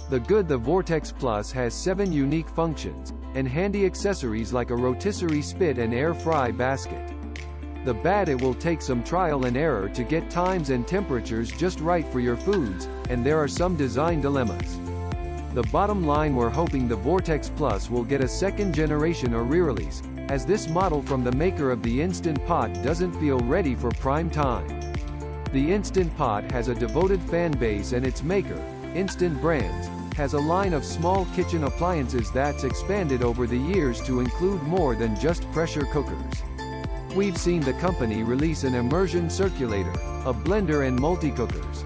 The Vortex Plus has 7 unique functions, and handy accessories like a rotisserie spit and air fry basket. The bad, it will take some trial and error to get times and temperatures just right for your foods, and there are some design dilemmas. The bottom line, we're hoping the Vortex Plus will get a second generation or re-release, as this model from the maker of the Instant Pot doesn't feel ready for prime time. The Instant Pot has a devoted fan base, and its maker, Instant Brands, has a line of small kitchen appliances that's expanded over the years to include more than just pressure cookers. We've seen the company release an immersion circulator, a blender, and multi-cookers.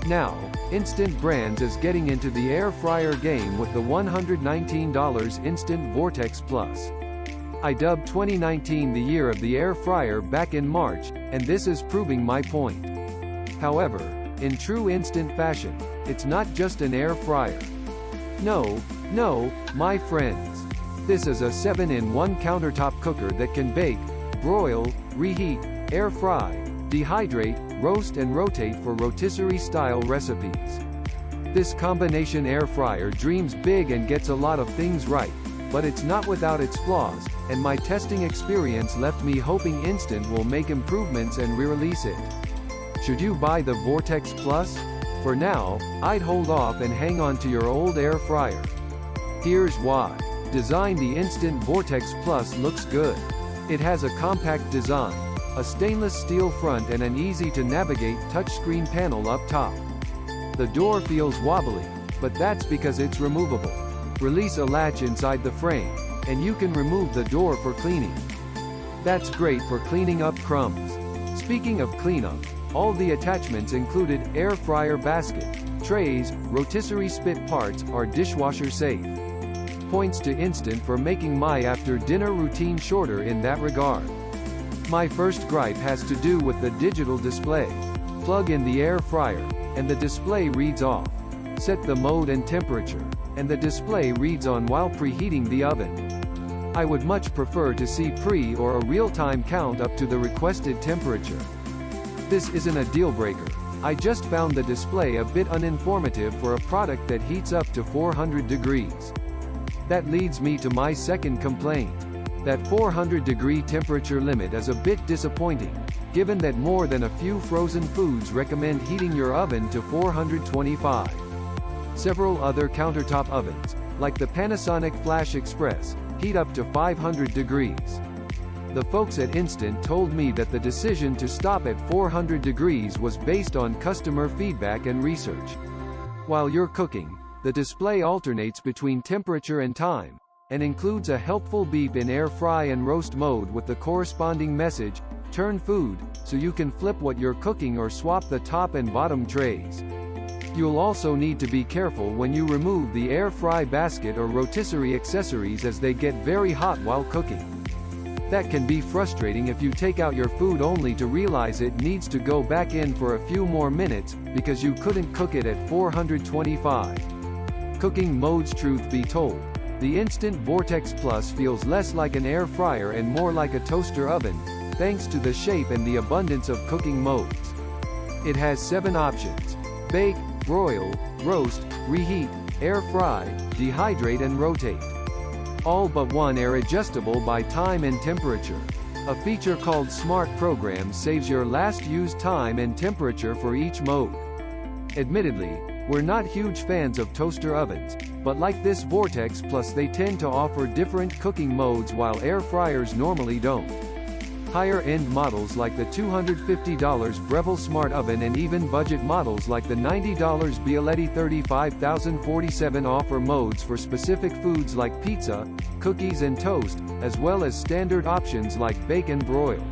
Now, Instant Brands is getting into the air fryer game with the $119 Instant Vortex Plus. I dubbed 2019 the year of the air fryer back in March, and this is proving my point. However, in true instant fashion, it's not just an air fryer. No, my friends. This is a 7-in-1 countertop cooker that can bake, broil, reheat, air fry, dehydrate, roast, and rotate for rotisserie-style recipes. This combination air fryer dreams big and gets a lot of things right, but it's not without its flaws, and my testing experience left me hoping Instant will make improvements and re-release it. Should you buy the Vortex Plus? For now, I'd hold off and hang on to your old air fryer. Here's why. Design: the Instant Vortex Plus looks good. It has a compact design, a stainless steel front, and an easy-to-navigate touchscreen panel up top. The door feels wobbly, but that's because it's removable. Release a latch inside the frame, and you can remove the door for cleaning. That's great for cleaning up crumbs. Speaking of cleanup, all the attachments included air fryer basket, trays, rotisserie spit parts are dishwasher safe. Points to Instant for making my after-dinner routine shorter in that regard. My first gripe has to do with the digital display. Plug in the air fryer, and the display reads off. Set the mode and temperature, and the display reads on while preheating the oven. I would much prefer to see pre- or a real-time count up to the requested temperature. This isn't a deal-breaker. I just found the display a bit uninformative for a product that heats up to 400 degrees. That leads me to my second complaint. That 400-degree temperature limit is a bit disappointing, given that more than a few frozen foods recommend heating your oven to 425. Several other countertop ovens, like the Panasonic Flash Express, heat up to 500 degrees. The folks at Instant told me that the decision to stop at 400 degrees was based on customer feedback and research. While you're cooking, the display alternates between temperature and time, and includes a helpful beep in air fry and roast mode with the corresponding message, "Turn food," so you can flip what you're cooking or swap the top and bottom trays. You'll also need to be careful when you remove the air fry basket or rotisserie accessories, as they get very hot while cooking. That can be frustrating if you take out your food only to realize it needs to go back in for a few more minutes, because you couldn't cook it at 425. Cooking modes: truth be told, the Instant Vortex Plus feels less like an air fryer and more like a toaster oven, thanks to the shape and the abundance of cooking modes. It has 7 options: bake, broil, roast, reheat, air fry, dehydrate, and rotate. All but one are adjustable by time and temperature. A feature called Smart Program saves your last used time and temperature for each mode. Admittedly, we're not huge fans of toaster ovens, but like this Vortex Plus, they tend to offer different cooking modes while air fryers normally don't. Higher-end models like the $250 Breville Smart Oven and even budget models like the $90 Bialetti 35047 offer modes for specific foods like pizza, cookies, and toast, as well as standard options like bake and broil.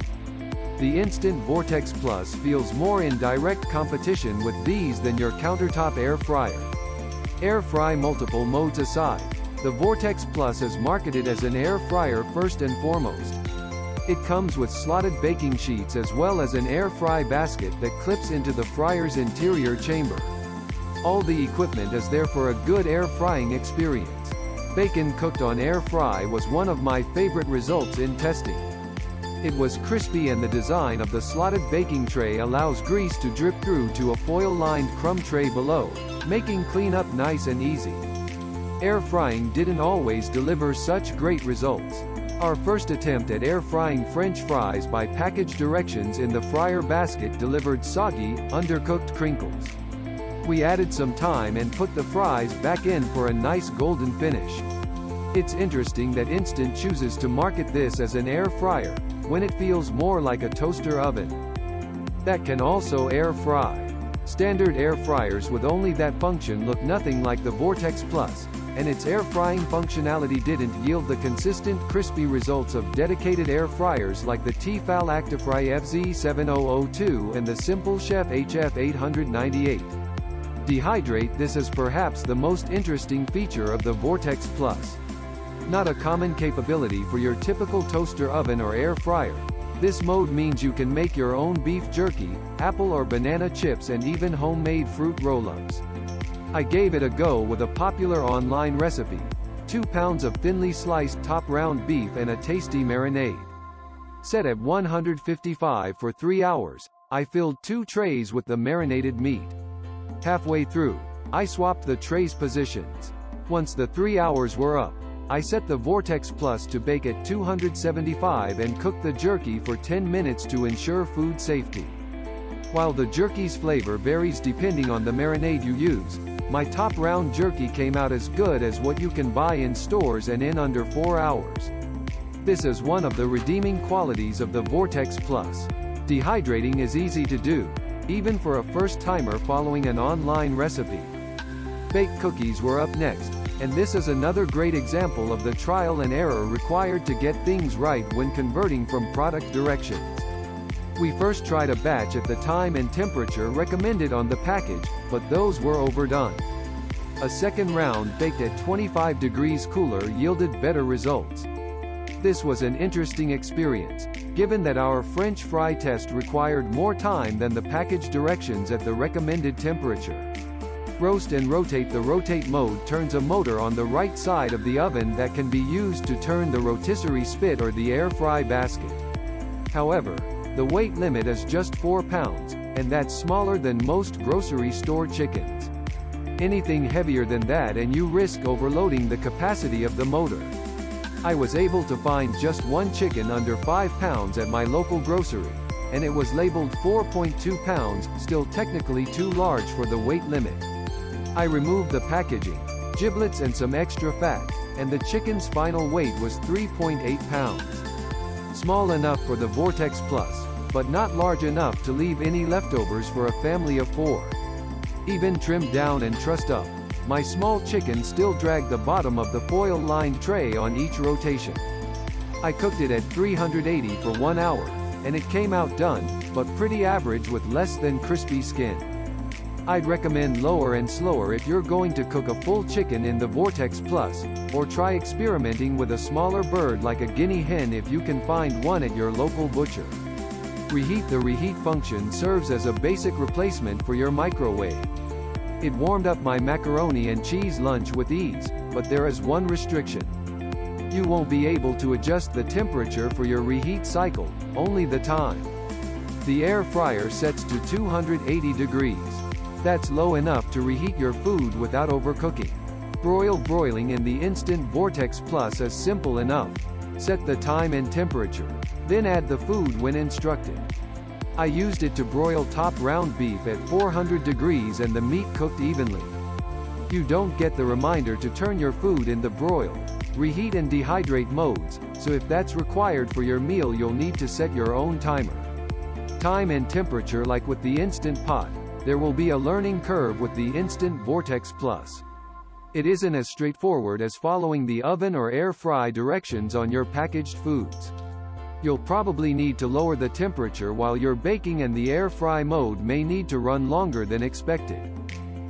The Instant Vortex Plus feels more in direct competition with these than your countertop air fryer. Air fry: multiple modes aside, the Vortex Plus is marketed as an air fryer first and foremost. It comes with slotted baking sheets as well as an air fry basket that clips into the fryer's interior chamber. All the equipment is there for a good air frying experience. Bacon cooked on air fry was one of my favorite results in testing. It was crispy, and the design of the slotted baking tray allows grease to drip through to a foil-lined crumb tray below, making cleanup nice and easy. Air frying didn't always deliver such great results. Our first attempt at air frying French fries by package directions in the fryer basket delivered soggy, undercooked crinkles. We added some time and put the fries back in for a nice golden finish. It's interesting that Instant chooses to market this as an air fryer, when it feels more like a toaster oven that can also air fry. Standard air fryers with only that function look nothing like the Vortex Plus, and its air frying functionality didn't yield the consistent crispy results of dedicated air fryers like the Tefal Actifry FZ7002 and the Simple Chef HF898. Dehydrate. This is perhaps the most interesting feature of the Vortex Plus. Not a common capability for your typical toaster oven or air fryer. This mode means you can make your own beef jerky, apple or banana chips and even homemade fruit roll-ups. I gave it a go with a popular online recipe: 2 pounds of thinly sliced top round beef and a tasty marinade. Set at 155 for 3 hours, I filled 2 trays with the marinated meat. Halfway through, I swapped the trays positions. Once the 3 hours were up, I set the Vortex Plus to bake at 275 and cook the jerky for 10 minutes to ensure food safety. While the jerky's flavor varies depending on the marinade you use, my top round jerky came out as good as what you can buy in stores and in under 4 hours. This is one of the redeeming qualities of the Vortex Plus. Dehydrating is easy to do, even for a first-timer following an online recipe. Baked cookies were up next, and this is another great example of the trial and error required to get things right when converting from product directions. We first tried a batch at the time and temperature recommended on the package, but those were overdone. A second round baked at 25 degrees cooler yielded better results. This was an interesting experience, given that our French fry test required more time than the package directions at the recommended temperature. Roast and rotate. The rotate mode turns a motor on the right side of the oven that can be used to turn the rotisserie spit or the air fry basket. However, the weight limit is just 4 pounds, and that's smaller than most grocery store chickens. Anything heavier than that and you risk overloading the capacity of the motor. I was able to find just one chicken under 5 pounds at my local grocery, and it was labeled 4.2 pounds, still technically too large for the weight limit. I removed the packaging, giblets and some extra fat, and the chicken's final weight was 3.8 pounds. Small enough for the Vortex Plus, but not large enough to leave any leftovers for a family of 4. Even trimmed down and trussed up, my small chicken still dragged the bottom of the foil-lined tray on each rotation. I cooked it at 380 for 1 hour, and it came out done, but pretty average with less than crispy skin. I'd recommend lower and slower if you're going to cook a full chicken in the Vortex Plus, or try experimenting with a smaller bird like a guinea hen if you can find one at your local butcher. Reheat. The reheat function serves as a basic replacement for your microwave. It warmed up my macaroni and cheese lunch with ease, but there is one restriction. You won't be able to adjust the temperature for your reheat cycle, only the time. The air fryer sets to 280 degrees. That's low enough to reheat your food without overcooking. Broiling in the Instant Vortex Plus is simple enough. Set the time and temperature, then add the food when instructed. I used it to broil top round beef at 400 degrees and the meat cooked evenly. You don't get the reminder to turn your food in the broil, reheat and dehydrate modes, so if that's required for your meal you'll need to set your own timer. Time and temperature. Like with the Instant Pot, there will be a learning curve with the Instant Vortex Plus. It isn't as straightforward as following the oven or air fry directions on your packaged foods. You'll probably need to lower the temperature while you're baking, and the air fry mode may need to run longer than expected.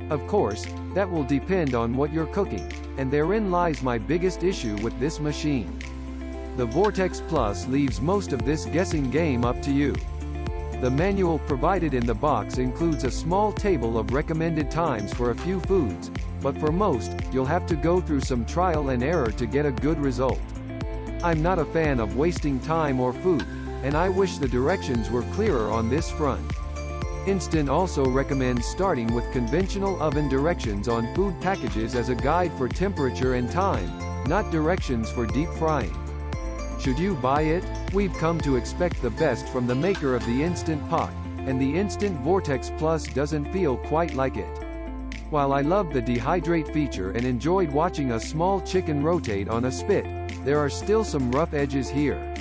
Of course, that will depend on what you're cooking, and therein lies my biggest issue with this machine. The Vortex Plus leaves most of this guessing game up to you. The manual provided in the box includes a small table of recommended times for a few foods, but for most, you'll have to go through some trial and error to get a good result. I'm not a fan of wasting time or food, and I wish the directions were clearer on this front. Instant also recommends starting with conventional oven directions on food packages as a guide for temperature and time, not directions for deep frying. Should you buy it? We've come to expect the best from the maker of the Instant Pot, and the Instant Vortex Plus doesn't feel quite like it. While I love the dehydrate feature and enjoyed watching a small chicken rotate on a spit, there are still some rough edges here.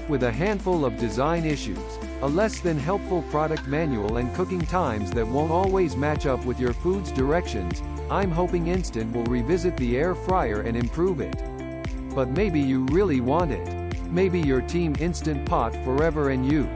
With a handful of design issues, a less than helpful product manual and cooking times that won't always match up with your food's directions, I'm hoping Instant will revisit the air fryer and improve it. But maybe you really want it. Maybe your team Instant Pot forever and you.